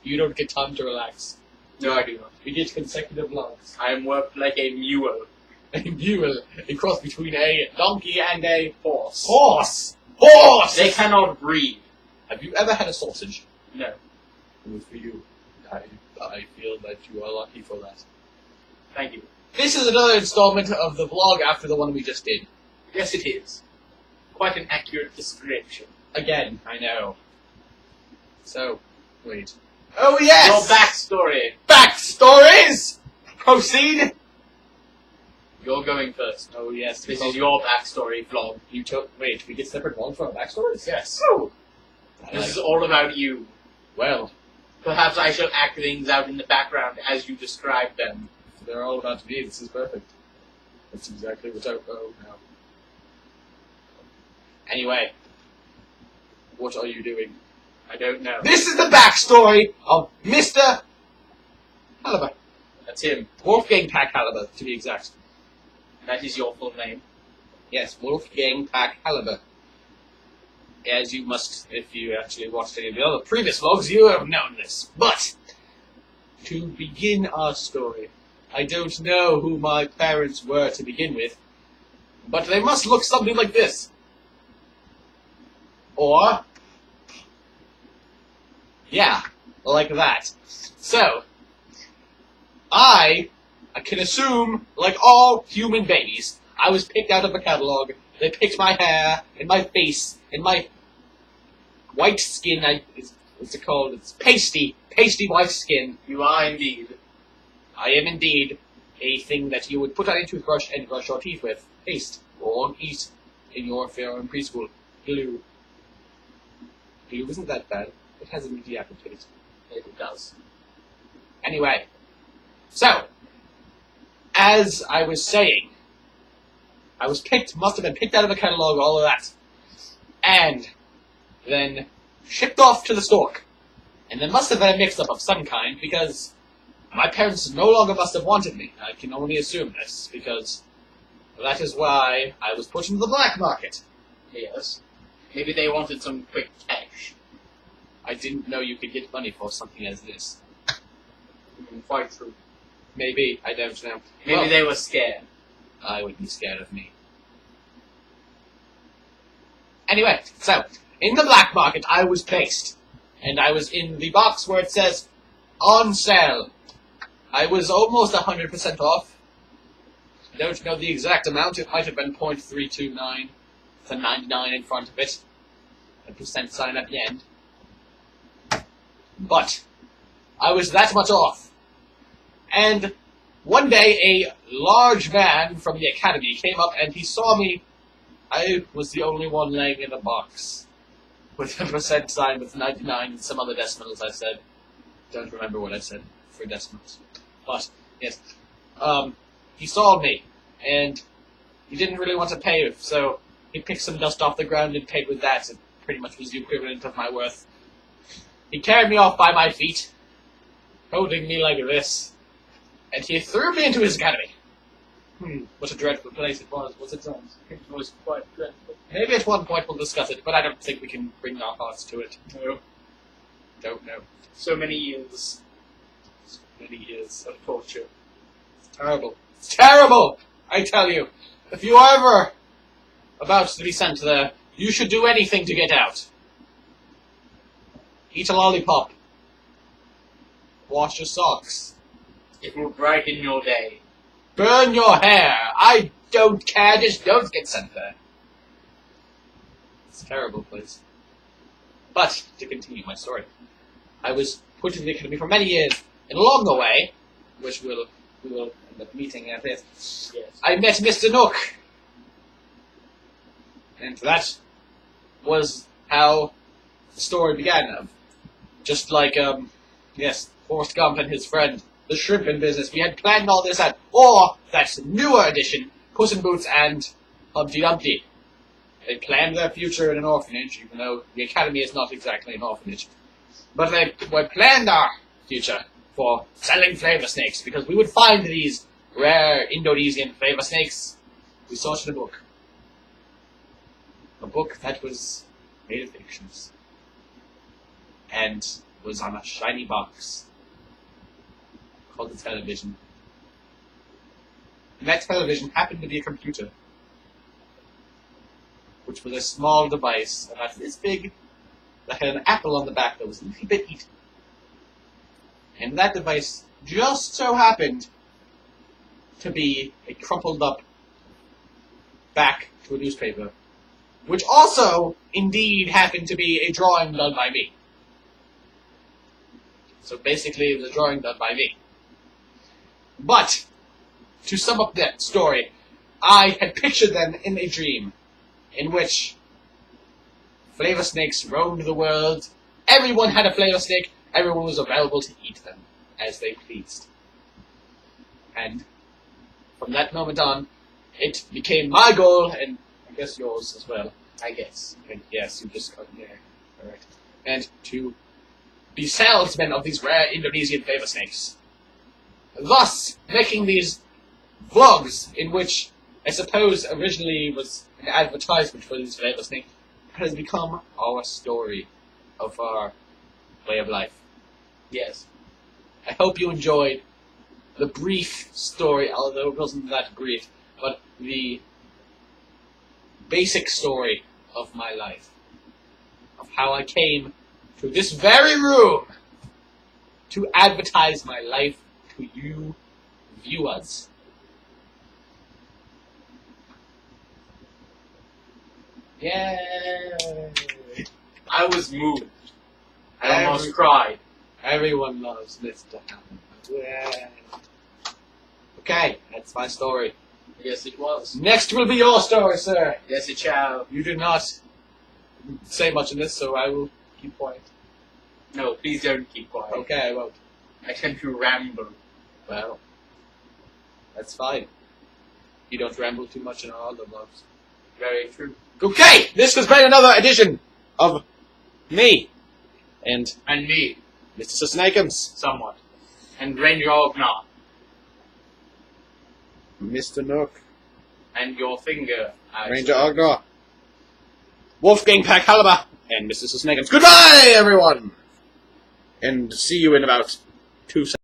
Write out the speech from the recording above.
You don't get time to relax. No, I do not. We get consecutive vlogs. I am worked like a mule. A mule, a cross between a donkey and a Horse. horse. Horse! They cannot breathe. Have you ever had a sausage? No. Good for you. I feel that you are lucky for that. Thank you. This is another installment of the vlog after the one we just did. Yes, it is. Quite an accurate description. Again, I know. So, wait. Oh yes! Your backstory. Backstories! Proceed! You're going first. Oh yes. This is your backstory vlog. You took... Wait, we get separate vlogs for our backstories? Yes. Oh! This is all about you. Well, Perhaps I shall act things out in the background as you describe them. they're all about me. This is perfect. That's exactly what I... Oh, no. Anyway. What are you doing? I don't know. This is the backstory of Mr. Halibur. That's him. Wolfgang Pack Halibur, to be exact. That is your full name. Yes, Wolfgang Pack Halibur. As you must, if you actually watched any of the other previous vlogs, you have known this. But, to begin our story, I don't know who my parents were to begin with, but they must look something like this. Or, yeah, like that. So, I can assume, like all human babies, I was picked out of a catalog. They picked my hair, and my face, and my white skin. What's it called? It's pasty white skin. You are indeed. I am indeed a thing that you would put on a toothbrush and brush your teeth with. Paste. Or eat in your fair and preschool. Glue. Glue isn't that bad. It has a meaty aftertaste. It does. Anyway. So, as I was saying, I was must have been picked out of a catalog, all of that. And then shipped off to the stork. And there must have been a mix-up of some kind, because my parents no longer must have wanted me. I can only assume this, because that is why I was put into the black market. Yes. Maybe they wanted some quick cash. I didn't know you could get money for something as this. Quite true. Maybe, I don't know. Maybe Well, they were scared. I would be scared of me. Anyway, so, in the black market I was placed. And I was in the box where it says, on sale. I was almost 100% off. Don't know the exact amount, it might have been 0.329. With a 99 in front of it. A percent sign at the end. But, I was that much off. And one day, a large man from the academy came up and he saw me. I was the only one laying in a box. With a percent sign with 99 and some other decimals I said. Don't remember what I said for decimals. But, yes. He saw me. And he didn't really want to pay, so he picked some dust off the ground and paid with that. It pretty much was the equivalent of my worth. He carried me off by my feet, holding me like this. And he threw me into his academy. What a dreadful place it was it not? It was quite dreadful. Maybe at one point we'll discuss it, but I don't think we can bring our hearts to it. No. Don't know. So many years So many years. of torture. It's terrible. It's terrible! I tell you. If you are ever about to be sent there, you should do anything to get out. Eat a lollipop. Wash your socks. It will brighten your day. Burn your hair. I don't care. Just don't get sent there. It's a terrible place. But, to continue my story, I was put in the academy for many years, and along the way, which we will end up meeting at this, Yes. I met Mr. Nook. And that was how the story began. Just like, yes, Forrest Gump and his friend, the shrimping business. We had planned all this out. Or, that newer edition, Puss in Boots and Humpty Dumpty. They planned their future in an orphanage, even though the academy is not exactly an orphanage. But they planned our future for selling flavor snakes, because we would find these rare Indonesian flavor snakes. We saw it in a book. A book that was made of fictions. And was on a shiny box called the television. And that television happened to be a computer, which was a small device about this big that had an apple on the back that was a little bit eaten. And that device just so happened to be a crumpled up back to a newspaper, which also indeed happened to be a drawing done by me. So basically it was a drawing done by me. But, to sum up that story, I had pictured them in a dream in which flavor snakes roamed the world. Everyone had a flavor snake. Everyone was available to eat them as they pleased. And from that moment on, it became my goal, and I guess yours as well. I guess. And yes, you just got there. Correct. And to be salesmen of these rare Indonesian flavor snakes. Thus, making these vlogs in which I suppose originally was an advertisement for these flavor snakes has become our story of our way of life. Yes. I hope you enjoyed the brief story, although it wasn't that brief, but the basic story of my life. Of how I came to this very room to advertise my life to you viewers. Yay! I was moved. I almost cried. Everyone loves Mr. Hammond. Yay! Okay, that's my story. Yes, it was. Next will be your story, sir. Yes, it shall. You did not say much in this, so I will keep quiet. No, please don't keep quiet. Okay, I won't. I tend to ramble. Well, that's fine. You don't ramble too much in our other vlogs. Very true. Okay, this has been another edition of me and me, Mr. Sir Snakqems. somewhat. And Ranger Ogna. Mr. Nook. And your finger. Ranger Ogna. Wolfgang Caliber. And Mr. Sir Snakqems. Goodbye, everyone! And see you in about 2 seconds.